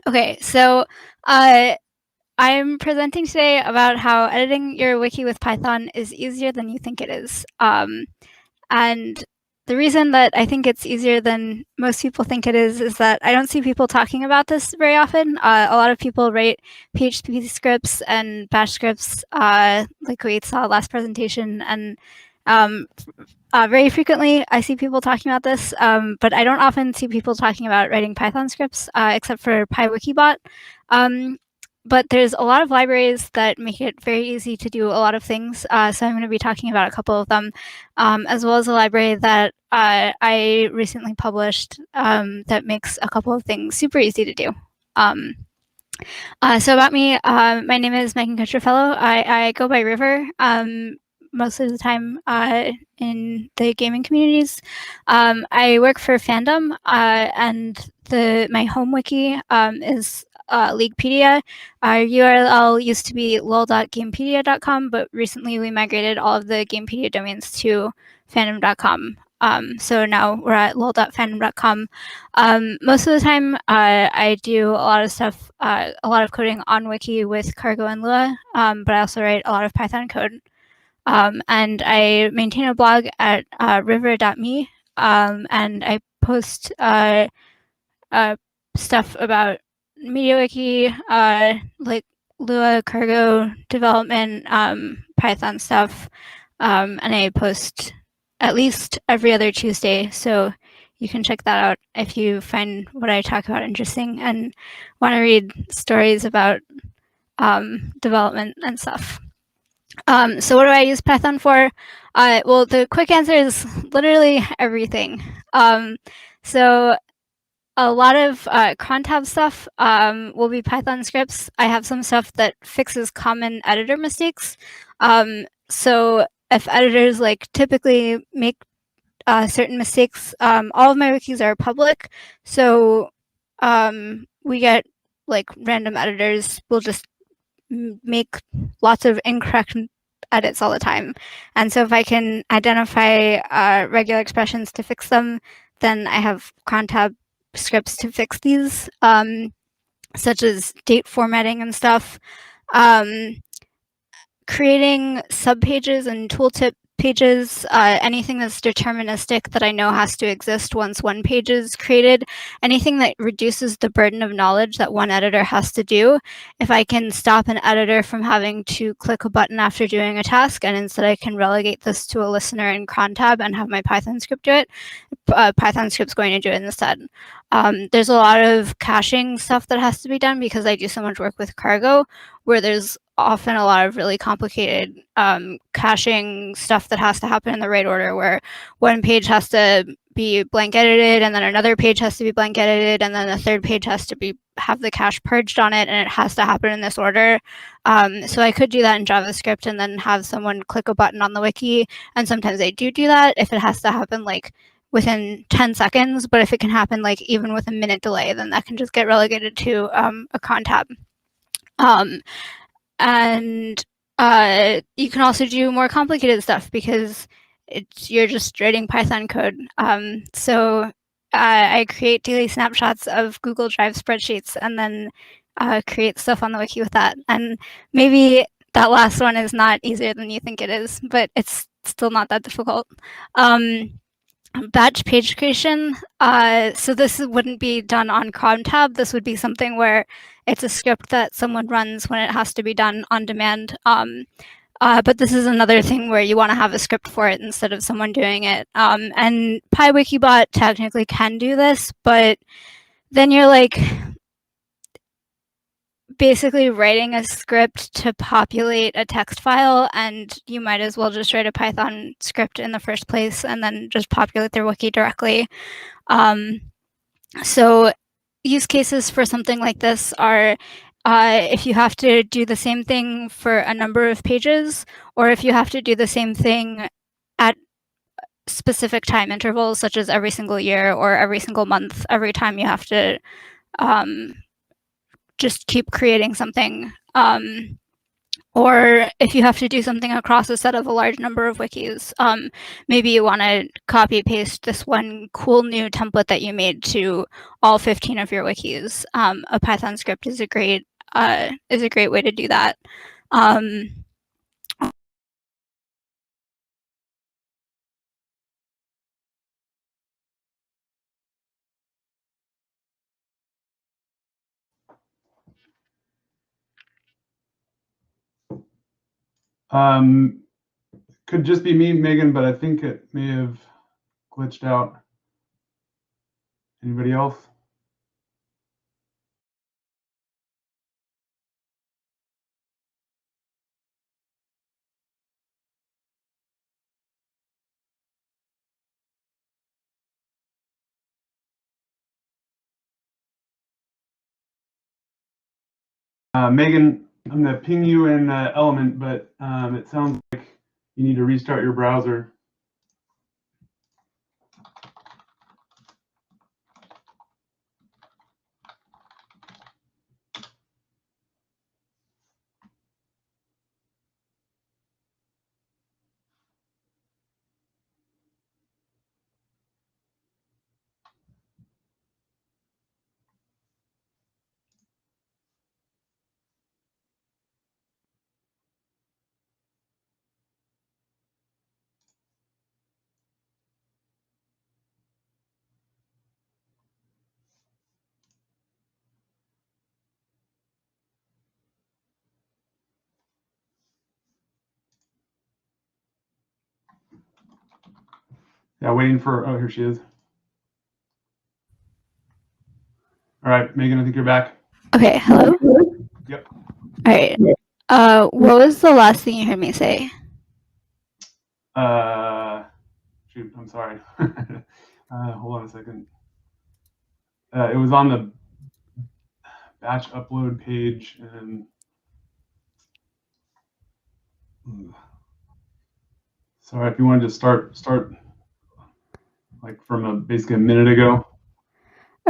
Okay, so I'm presenting today about how editing your wiki with Python is easier than you think it is. And the reason that I think it's easier than most people think it is that I don't see people talking about this very often. A lot of people write PHP scripts and bash scripts, like we saw last presentation, and very frequently I see people talking about this, but I don't often see people talking about writing Python scripts, except for PyWikibot. But there's a lot of libraries that make it very easy to do a lot of things. So I'm going to be talking about a couple of them, as well as a library that I recently published that makes a couple of things super easy to do. So about me, my name is Megan Cutrofello. I go by River most of the time in the gaming communities. I work for Fandom, and my home wiki is Leaguepedia. Our URL used to be lol.gamepedia.com, but recently we migrated all of the Gamepedia domains to fandom.com. So now we're at lol.fandom.com. Most of the time, I do a lot of stuff, a lot of coding on Wiki with Cargo and Lua, but I also write a lot of Python code. And I maintain a blog at river.me, and I post stuff about MediaWiki, like Lua, Cargo development, Python stuff, and I post at least every other Tuesday, so you can check that out if you find what I talk about interesting and want to read stories about development and stuff. So what do I use Python for? Well, the quick answer is literally everything. So a lot of Crontal stuff will be Python scripts. I have some stuff that fixes common editor mistakes. So if editors typically make certain mistakes, all of my wikis are public. So we get random editors will just make lots of incorrect edits all the time. And so if I can identify regular expressions to fix them, then I have crontab scripts to fix these, such as date formatting and stuff. Creating subpages and tooltip pages, anything that's deterministic that I know has to exist once one page is created, anything that reduces the burden of knowledge that one editor has to do. If I can stop an editor from having to click a button after doing a task, and instead I can relegate this to a listener in crontab and have my Python script do it, Python script's going to do it instead. There's a lot of caching stuff that has to be done because I do so much work with Cargo, where there's often a lot of really complicated caching stuff that has to happen in the right order, where one page has to be blank edited, and then another page has to be blank edited, and then the third page has to have the cache purged on it, and it has to happen in this order. So I could do that in JavaScript and then have someone click a button on the wiki, and sometimes I do that if it has to happen within 10 seconds, but if it can happen even with a minute delay, then that can just get relegated to a cron tab. And you can also do more complicated stuff because you're just writing Python code. So I create daily snapshots of Google Drive spreadsheets and then create stuff on the wiki with that. And maybe that last one is not easier than you think it is, but it's still not that difficult. Batch page creation. So this wouldn't be done on crontab. This would be something where it's a script that someone runs when it has to be done on demand. But this is another thing where you want to have a script for it instead of someone doing it. And PyWikibot technically can do this, but then you're basically writing a script to populate a text file, and you might as well just write a Python script in the first place and then just populate their wiki directly. So use cases for something like this are if you have to do the same thing for a number of pages, or if you have to do the same thing at specific time intervals, such as every single year or every single month, every time you have to just keep creating something. Or if you have to do something across a set of a large number of wikis, maybe you want to copy paste this one cool new template that you made to all 15 of your wikis. A Python script is a great way to do that. Could just be me, Megan, but I think it may have glitched out. Anybody else? Megan, I'm going to ping you in Element, but it sounds like you need to restart your browser. Yeah, waiting for, oh, here she is. All right, Megan, I think you're back. Okay, hello? Yep. All right. What was the last thing you heard me say? Shoot, I'm sorry. Hold on a second. It was on the batch upload page, and sorry, if you wanted to start like from basically a minute ago.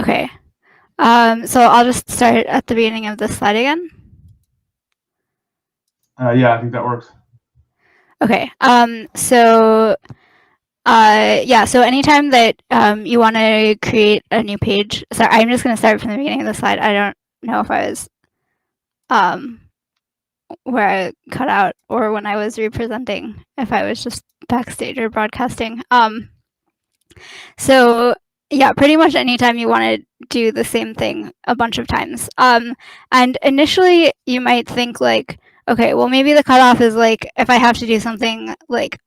Okay. So I'll just start at the beginning of this slide again. Yeah, I think that works. Okay. Yeah, so anytime that you want to create a new page, sorry, I'm just going to start from the beginning of the slide. I don't know if I was where I cut out or when I was representing, if I was just backstage or broadcasting. So yeah, pretty much anytime you want to do the same thing a bunch of times. And initially you might think like, okay, well maybe the cutoff is like if I have to do something like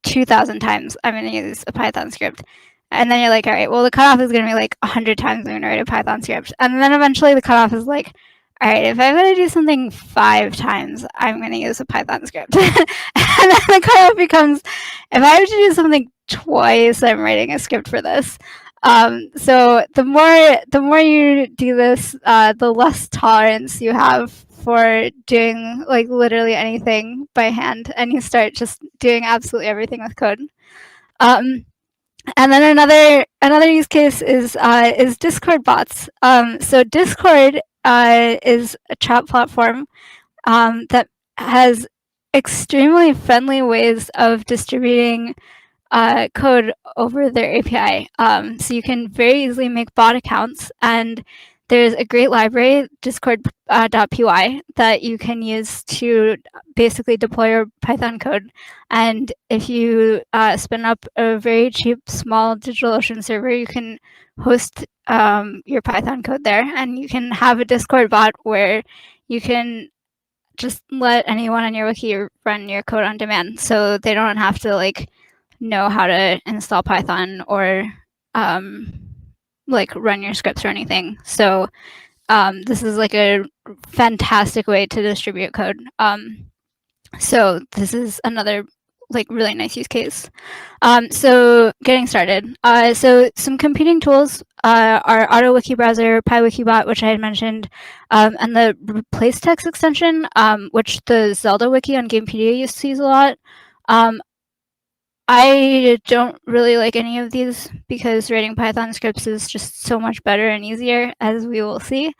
2,000 times, I'm going to use a Python script. And then you're like, all right, well, the cutoff is going to be like 100 times I'm going to write a Python script. And then eventually the cutoff is like, all right, if I'm going to do something 5 times, I'm going to use a Python script. And then the cutoff becomes, if I have to do something twice, I'm writing a script for this. So the more you do this, the less tolerance you have for doing like literally anything by hand, and you start just doing absolutely everything with code. And then another use case is Discord bots. So Discord is a chat platform that has extremely friendly ways of distributing code over their API. So you can very easily make bot accounts, and there's a great library, discord.py, that you can use to basically deploy your Python code. And if you spin up a very cheap, small DigitalOcean server, you can host your Python code there, and you can have a Discord bot where you can just let anyone on your wiki run your code on demand, so they don't have to like know how to install Python or like run your scripts or anything. So this is like a fantastic way to distribute code. So this is another like really nice use case. So getting started. So some competing tools are AutoWiki Browser, PyWikiBot, which I had mentioned, and the replace text extension, which the Zelda wiki on Gamepedia used to use a lot. I don't really like any of these because writing Python scripts is just so much better and easier, as we will see.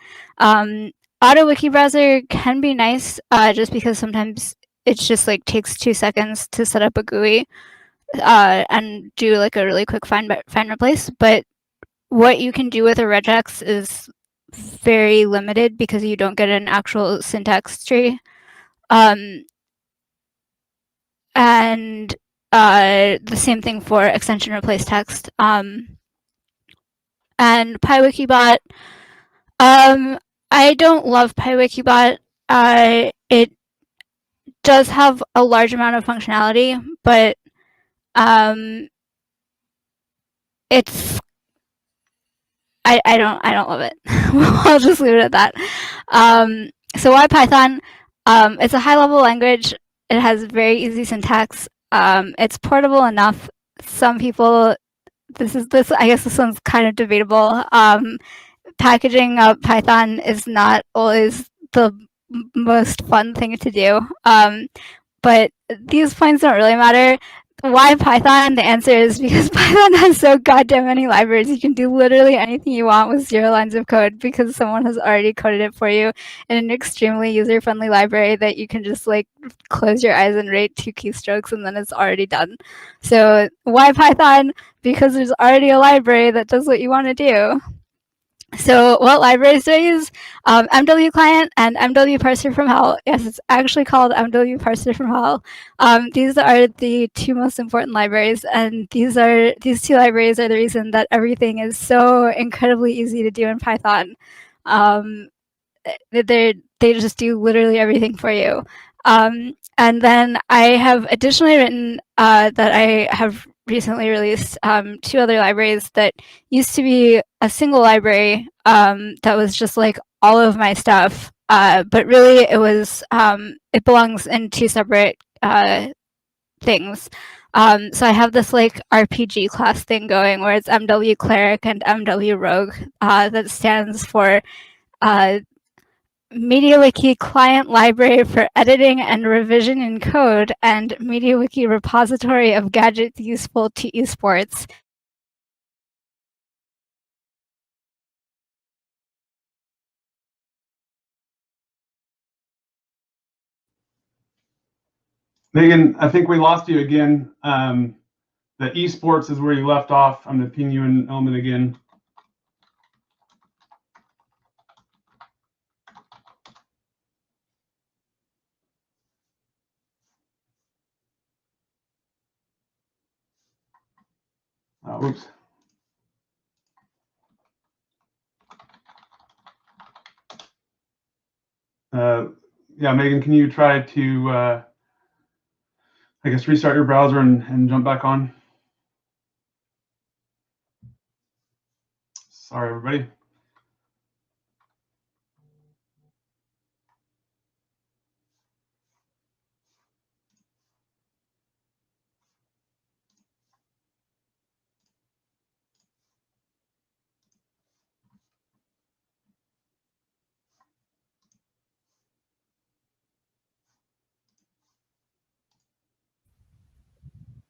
auto wiki browser can be nice, just because sometimes it just like takes 2 seconds to set up a GUI and do like a really quick find replace. But what you can do with a regex is very limited because you don't get an actual syntax tree. And the same thing for extension replace text. And PyWikibot, I don't love PyWikibot. It does have a large amount of functionality, but it's I don't love it. I'll just leave it at that. So why Python? It's a high level language. It has very easy syntax. It's portable enough. Some people, I guess this one's kind of debatable. Packaging up Python is not always the most fun thing to do. But these points don't really matter. Why Python? The answer is because Python has so goddamn many libraries. You can do literally anything you want with 0 lines of code because someone has already coded it for you in an extremely user-friendly library that you can just like close your eyes and write 2 keystrokes and then it's already done. So why Python? Because there's already a library that does what you want to do. So what libraries do I use? MW client and MW parser from hell. Yes, it's actually called MW parser from hell. These are the 2 most important libraries, and these 2 libraries are the reason that everything is so incredibly easy to do in Python. They just do literally everything for you. And then I have additionally written that I have recently released 2 other libraries that used to be a single library that was just like all of my stuff, but really it was it belongs in 2 separate things. So I have this like RPG class thing going where it's MW cleric and MW rogue that stands for MediaWiki client library for editing and revision in code, and MediaWiki repository of gadgets useful to esports. Megan, I think we lost you again. The esports is where you left off. I'm going to ping you in Element again. Oops. Yeah, Megan, can you try to, I guess, restart your browser and jump back on? Sorry, everybody.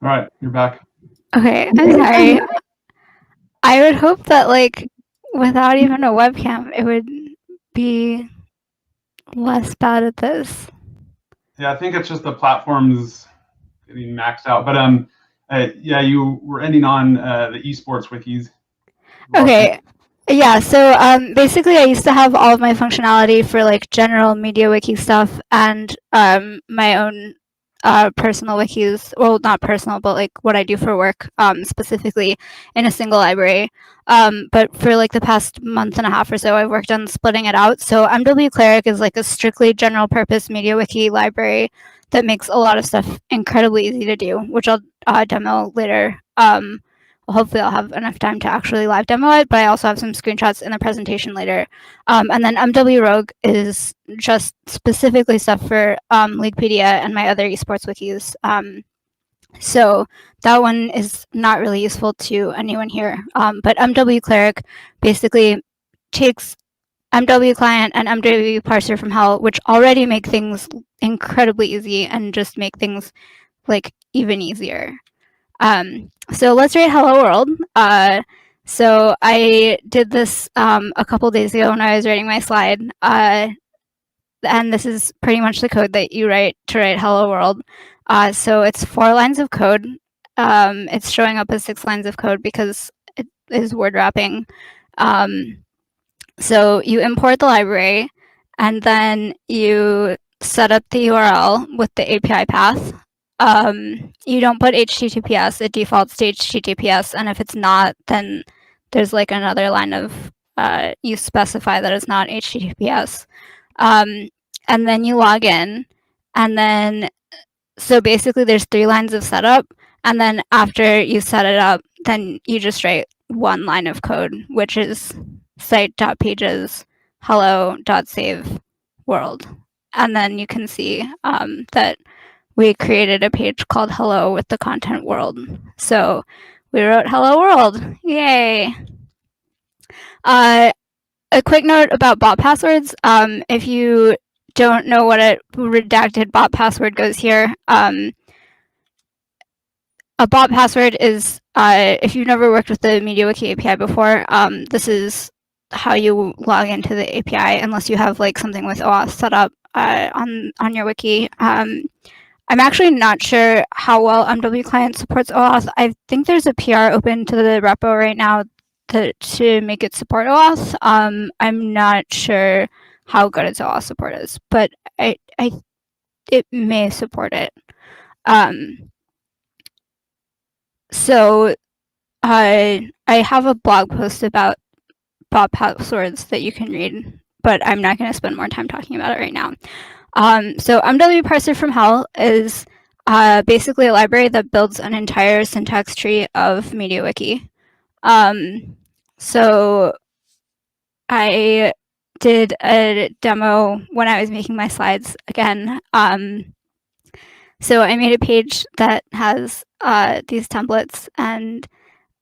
All right, you're back. Okay, I'm sorry. I would hope that like without even a webcam, it would be less bad at this. Yeah, I think it's just the platform's getting maxed out. But yeah, you were ending on the esports wikis. Okay. Yeah, so basically I used to have all of my functionality for like general MediaWiki stuff and my own personal wikis, well, not personal, but like what I do for work specifically in a single library. But for like the past month and a half or so, I've worked on splitting it out. So MW Cleric is like a strictly general purpose MediaWiki library that makes a lot of stuff incredibly easy to do, which I'll demo later. Well, hopefully I'll have enough time to actually live demo it, but I also have some screenshots in the presentation later. And then MW Rogue is just specifically stuff for Leaguepedia and my other esports wikis. So that one is not really useful to anyone here. But MW Cleric basically takes MW client and MW parser from hell, which already make things incredibly easy and just make things like even easier. So let's write hello world. So I did this a couple days ago when I was writing my slide. and this is pretty much the code that you write to write hello world. So it's 4 lines of code. It's showing up as 6 lines of code because it is word wrapping. So you import the library, and then you set up the URL with the API path. You don't put HTTPS, it defaults to HTTPS, and if it's not, then there's like another line of, you specify that it's not HTTPS. And then you log in, and then, so basically there's 3 lines of setup, and then after you set it up, then you just write 1 line of code, which is site.pages hello.save world. And then you can see that we created a page called hello with the content world. So we wrote hello world, yay. A quick note about bot passwords. If you don't know what a redacted bot password goes here, a bot password is, if you've never worked with the MediaWiki API before, this is how you log into the API unless you have like something with OAuth set up on your wiki. I'm actually not sure how well MW Client supports OAuth. I think there's a PR open to the repo right now to make it support OAuth. I'm not sure how good its OAuth support is, but it may support it. So I have a blog post about bot passwords that you can read, but I'm not going to spend more time talking about it right now. So MW Parser from Hell is basically a library that builds an entire syntax tree of MediaWiki. So I did a demo when I was making my slides again. So I made a page that has these templates, and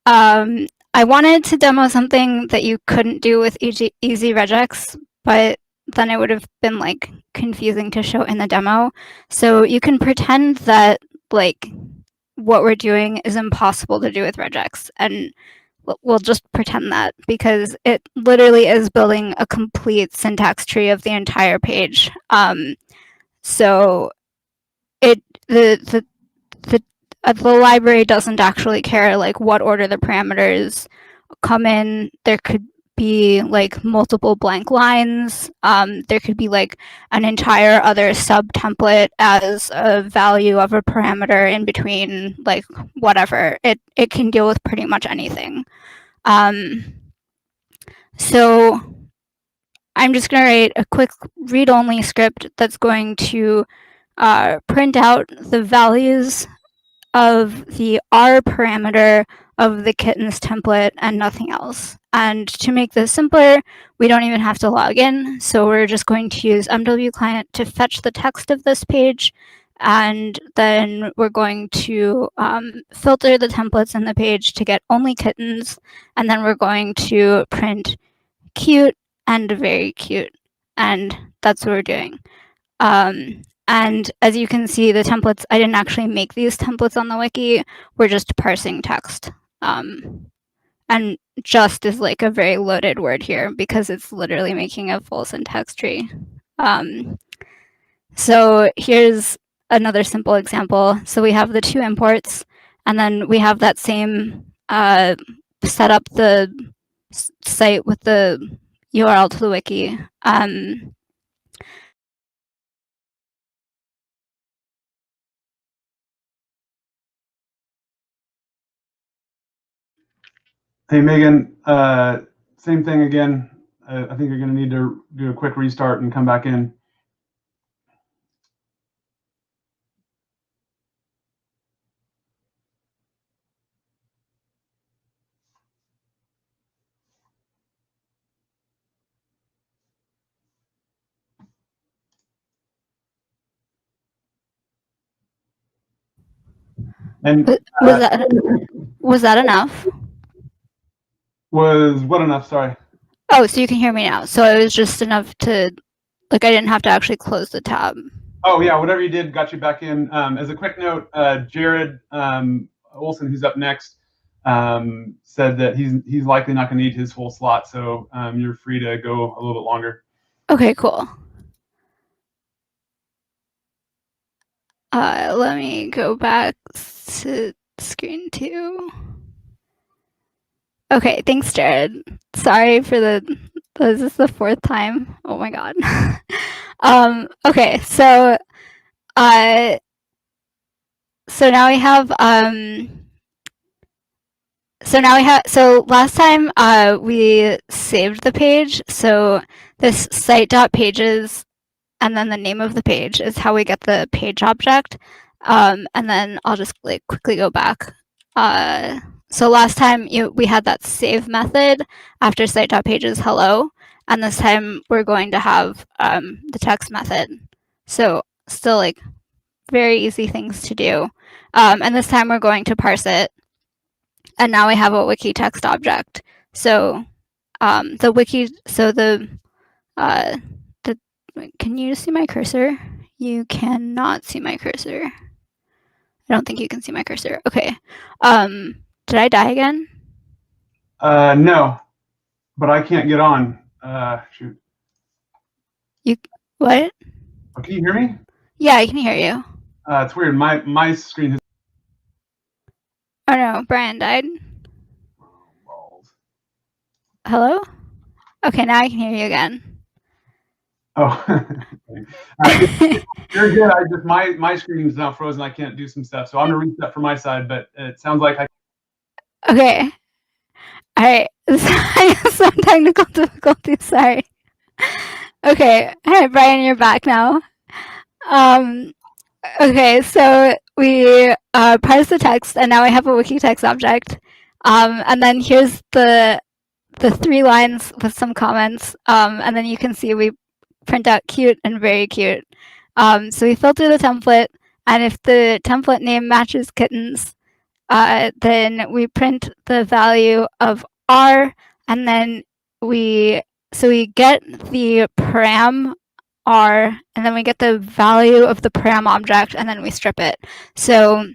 I wanted to demo something that you couldn't do with easy regex, but then it would have been like confusing to show in the demo. So you can pretend that like what we're doing is impossible to do with regex, and we'll just pretend that because it literally is building a complete syntax tree of the entire page. So the library doesn't actually care like what order the parameters come in. There could be like multiple blank lines. There could be like an entire other sub template as a value of a parameter in between, like whatever. It can deal with pretty much anything. So I'm just going to write a quick read-only script that's going to print out the values of the R parameter of the Kittens template and nothing else. And to make this simpler, we don't even have to log in. So we're just going to use MW Client to fetch the text of this page. And then we're going to filter the templates in the page to get only kittens. And then we're going to print cute and very cute. And that's what we're doing. And as you can see, the templates, I didn't actually make these templates on the wiki. We're just parsing text. And just is like a very loaded word here because it's literally making a full syntax tree. So here's another simple example. So we have the 2 imports, and then we have that same set up the site with the URL to the wiki. Hey, Megan, same thing again. I think you're going to need to do a quick restart and come back in. And was that enough? Was what enough? Sorry. Oh, so you can hear me now. So it was just enough to, like, I didn't have to actually close the tab. Oh yeah, whatever you did got you back in. As a quick note, Jared Olson, who's up next, said that he's likely not going to need his full slot, so you're free to go a little bit longer. Okay, cool. Let me go back to screen 2. Okay, thanks, Jared. Sorry for this is the 4th time. Oh my god. Okay, so now we have so last time we saved the page. So this site.pages and then the name of the page is how we get the page object. And then I'll just like quickly go back. So last time we had that save method after site.pages hello, and this time we're going to have the text method. So still like very easy things to do. And this time we're going to parse it. And now we have a wiki text object. So the wiki, so can you see my cursor? You cannot see my cursor. I don't think you can see my cursor. Okay. Did I die again? No, but I can't get on. Shoot. What? Oh, can you hear me? Yeah, I can hear you. It's weird. My screen has. Oh no, Brian died. Balls. Hello? Okay, now I can hear you again. Oh, you're good. I just my screen is now frozen. I can't do some stuff, so I'm gonna reset from my side. But it sounds like I. Okay. All right. I have some technical difficulties. Sorry. Okay. All right, Brian, you're back now. Okay, so we parse the text, and now we have a wiki text object. And then here's the 3 lines with some comments. And then you can see we print out cute and very cute. So we filter the template, and if the template name matches Kittens, then we print the value of R, and then we get the param R, and then we get the value of the param object, and then we strip it. So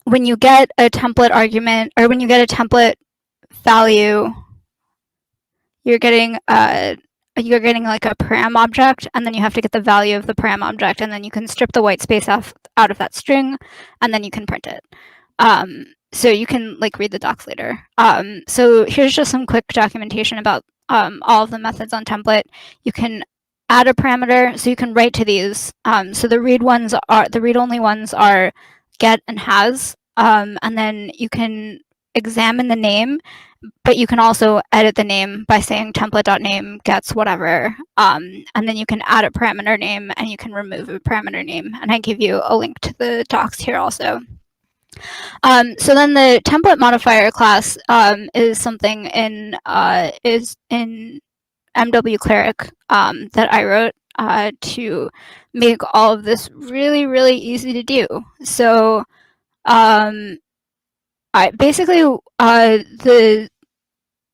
when you get a template argument, or when you get a template value, you're getting like a param object, and then you have to get the value of the param object, and then you can strip the white space out of that string, and then you can print it. So you can like read the docs later. So here's just some quick documentation about all of the methods on template. You can add a parameter, so you can write to these. So the read-only ones are get and has, and then you can examine the name, but you can also edit the name by saying template.name gets whatever, and then you can add a parameter name and you can remove a parameter name. And I give you a link to the docs here also. So then the template modifier class is something in MWCleric that I wrote to make all of this really, really easy to do. So basically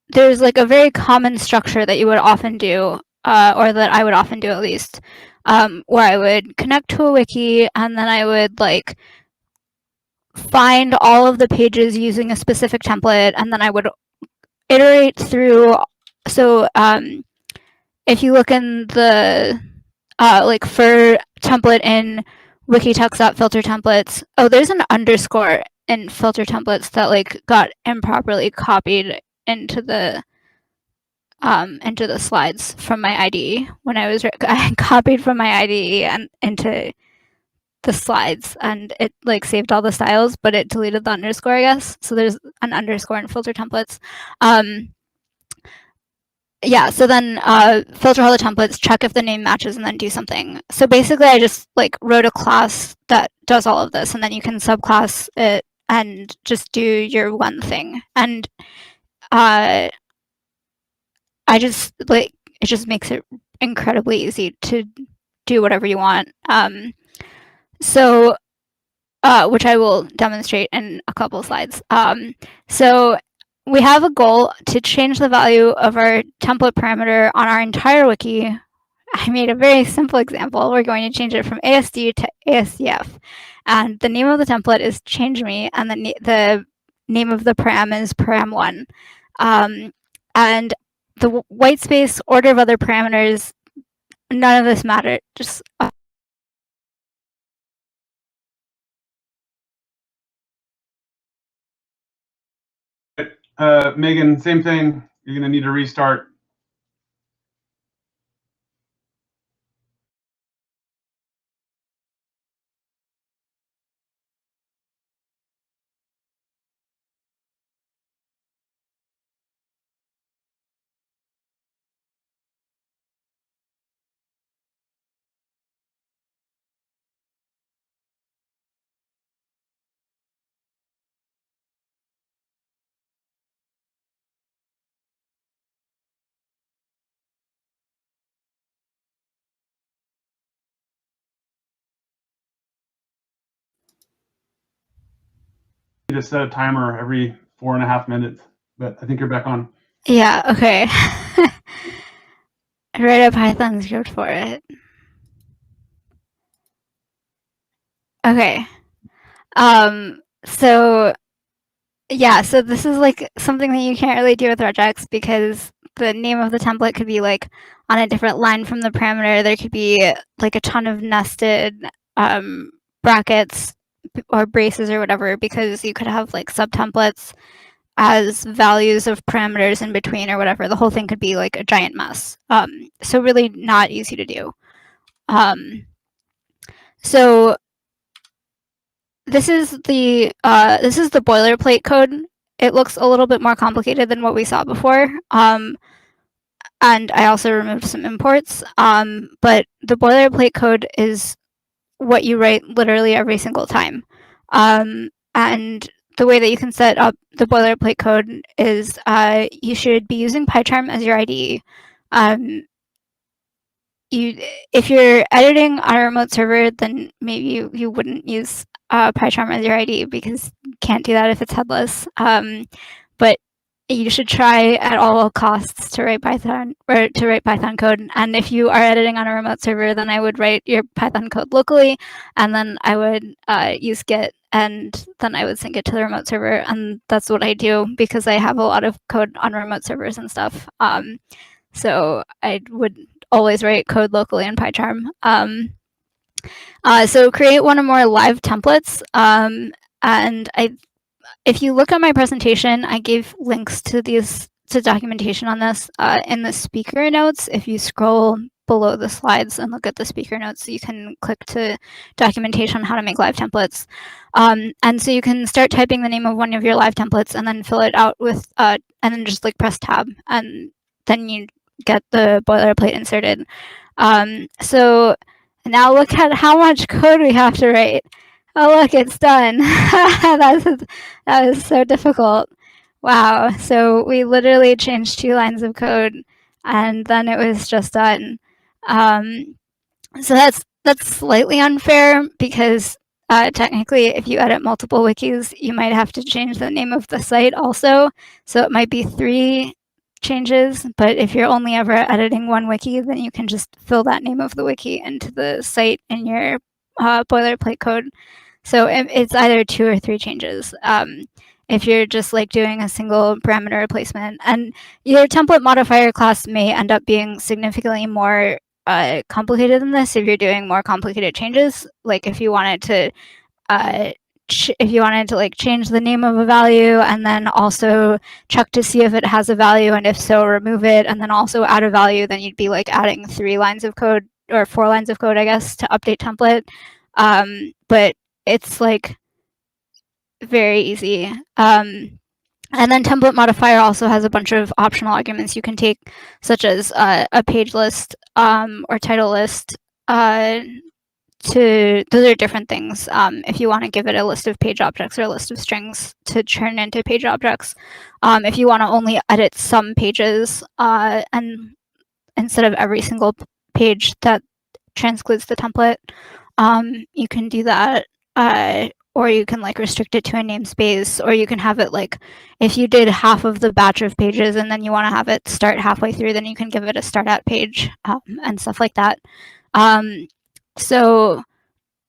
there's like a very common structure that you would often do, or that I would often do at least, where I would connect to a wiki, and then I would like find all of the pages using a specific template, and then I would iterate through. So if you look in the like for template in wikitext.filter templates, oh, there's an underscore in filter templates that like got improperly copied into the slides from my IDE when I copied from my IDE and into the slides, and it like saved all the styles, but it deleted the underscore, I guess. So there's an underscore in filter templates. Yeah, so then filter all the templates, check if the name matches, and then do something. So basically I just like wrote a class that does all of this, and then you can subclass it and just do your one thing. And I just like, it just makes it incredibly easy to do whatever you want. So which I will demonstrate in a couple of slides. So we have a goal to change the value of our template parameter on our entire wiki. I made a very simple example. We're going to change it from ASD to ASDF. And the name of the template is change me, and the name of the param is param1. And the white space, order of other parameters, none of this mattered. Just Megan, same thing. You're going to need to restart. You just set a timer every 4.5 minutes, but I think you're back on. Yeah, okay. I write a Python script for it. Okay. So yeah, so this is like something that you can't really do with regex because the name of the template could be like on a different line from the parameter. There could be like a ton of nested brackets or braces or whatever, because you could have like subtemplates as values of parameters in between or whatever. The whole thing could be like a giant mess. So really not easy to do. So this is the boilerplate code. It looks a little bit more complicated than what we saw before. And I also removed some imports. But the boilerplate code is what you write literally every single time. And the way that you can set up the boilerplate code is you should be using PyCharm as your IDE. If you're editing on a remote server, then maybe you wouldn't use PyCharm as your IDE because you can't do that if it's headless. But you should try at all costs to write Python code. And if you are editing on a remote server, then I would write your Python code locally, and then I would use Git, and then I would sync it to the remote server. And that's what I do because I have a lot of code on remote servers and stuff. So I would always write code locally in PyCharm. So create one or more live templates. And if you look at my presentation, I gave links to documentation on this in the speaker notes. If you scroll below the slides and look at the speaker notes, you can click to documentation on how to make live templates. And so you can start typing the name of one of your live templates and then fill it out with, and then just like press tab, and then you get the boilerplate inserted. So now look at how much code we have to write. Oh, look, it's done. That was so difficult. Wow. So we literally changed 2 lines of code, and then it was just done. So that's slightly unfair because technically, if you edit multiple wikis, you might have to change the name of the site also. So it might be 3 changes, but if you're only ever editing one wiki, then you can just fill that name of the wiki into the site in your boilerplate code. So it's either 2 or 3 changes. If you're just like doing a single parameter replacement, and your template modifier class may end up being significantly more complicated than this if you're doing more complicated changes. Like if you wanted to like change the name of a value and then also check to see if it has a value, and if so, remove it, and then also add a value, then you'd be like adding 3 lines of code or 4 lines of code, I guess, to update template. But it's like very easy. And then template modifier also has a bunch of optional arguments you can take, such as a page list or title list. Those are different things. If you want to give it a list of page objects or a list of strings to turn into page objects. If you want to only edit some pages and instead of every single page that transcludes the template, you can do that. Or you can like restrict it to a namespace, or you can have it like if you did half of the batch of pages and then you want to have it start halfway through, then you can give it a start at page and stuff like that. And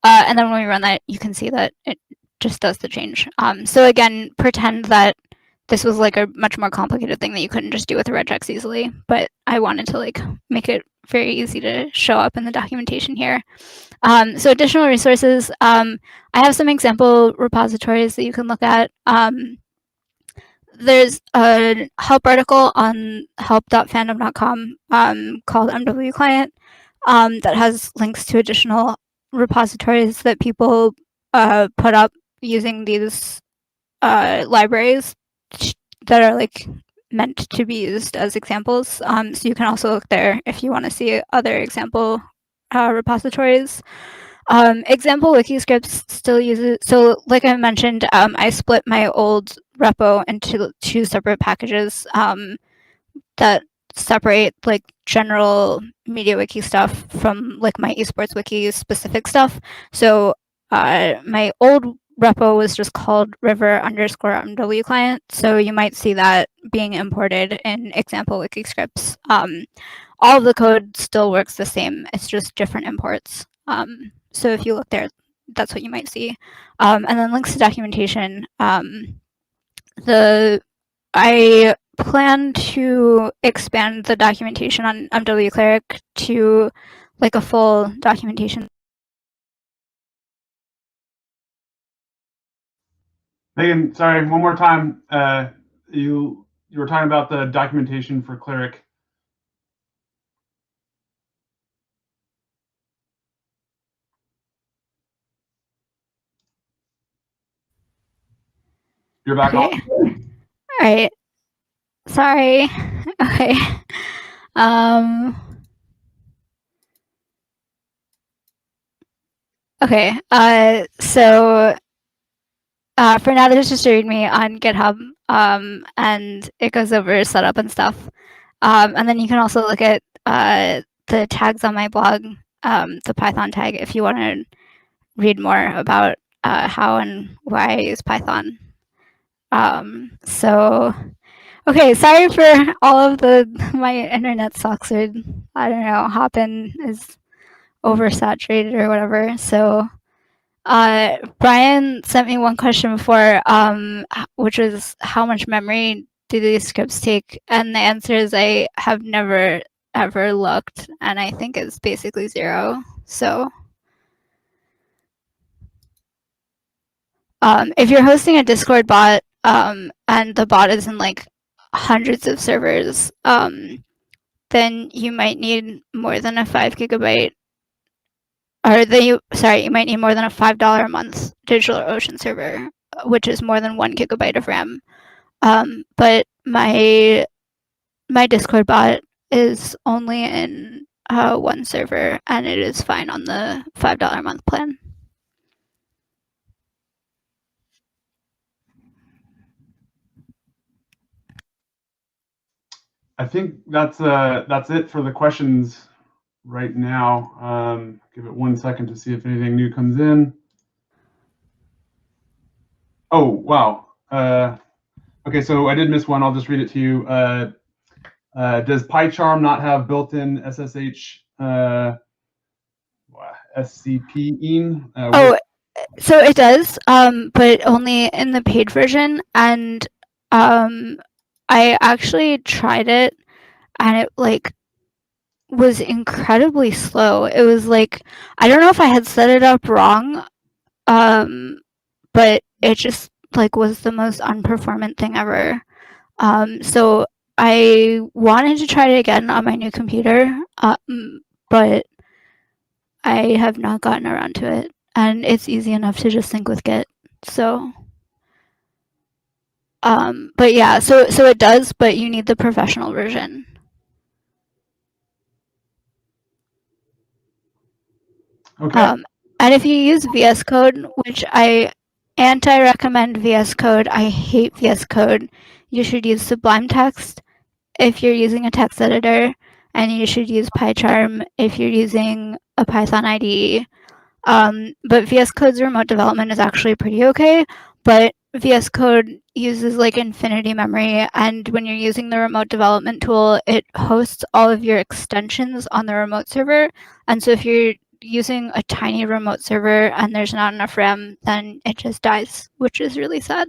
then when we run that, you can see that it just does the change. So again, pretend that this was like a much more complicated thing that you couldn't just do with a regex easily, but I wanted to like make it very easy to show up in the documentation here. So additional resources, I have some example repositories that you can look at. there's a help article on help.fandom.com called MW Client that has links to additional repositories that people put up using these libraries that are like meant to be used as examples. So you can also look there if you want to see other example repositories. Example wiki scripts still uses, so like I mentioned, I split my old repo into 2 separate packages that separate like general media wiki stuff from like my esports wiki specific stuff. So my old repo was just called river_mw client. So you might see that being imported in example wiki scripts. All of the code still works the same. It's just different imports. So if you look there, that's what you might see. And then links to documentation. I plan to expand the documentation on MWCleric to like a full documentation. Megan, sorry, one more time. You were talking about the documentation for Cleric. You're back Okay. on. All right. Sorry. Okay. Okay. So for now, there's just a README on GitHub, and it goes over setup and stuff. And then you can also look at the tags on my blog, the Python tag, if you want to read more about how and why I use Python. So, okay, sorry for all of my internet sucks, or I don't know, Hopin is oversaturated or whatever. So, Brian sent me one question before, which was how much memory do these scripts take? And the answer is I have never ever looked, and I think it's basically 0. So if you're hosting a Discord bot and the bot is in like hundreds of servers, then you might need more than a 5 gigabyte, or you might need more than a $5 a month DigitalOcean server, which is more than 1 gigabyte of RAM. But my Discord bot is only in 1 server, and it is fine on the $5 a month plan. I think that's it for the questions right now. Give it 1 second to see if anything new comes in. Oh, wow. Okay, so I did miss one. I'll just read it to you. Does PyCharm not have built-in SSH SCP-ing? So it does, but only in the paid version. And I actually tried it, and it like was incredibly slow. It was like, I don't know if I had set it up wrong, but it just like was the most unperformant thing ever. So I wanted to try it again on my new computer, but I have not gotten around to it. And it's easy enough to just sync with Git. So but yeah, so it does, but you need the professional version. Okay. And if you use VS Code, which I anti-recommend VS Code, I hate VS Code, you should use Sublime Text if you're using a text editor, and you should use PyCharm if you're using a Python IDE. But VS Code's remote development is actually pretty okay, but VS Code uses like infinity memory, and when you're using the remote development tool, it hosts all of your extensions on the remote server. And so if you're using a tiny remote server and there's not enough RAM, then it just dies, which is really sad.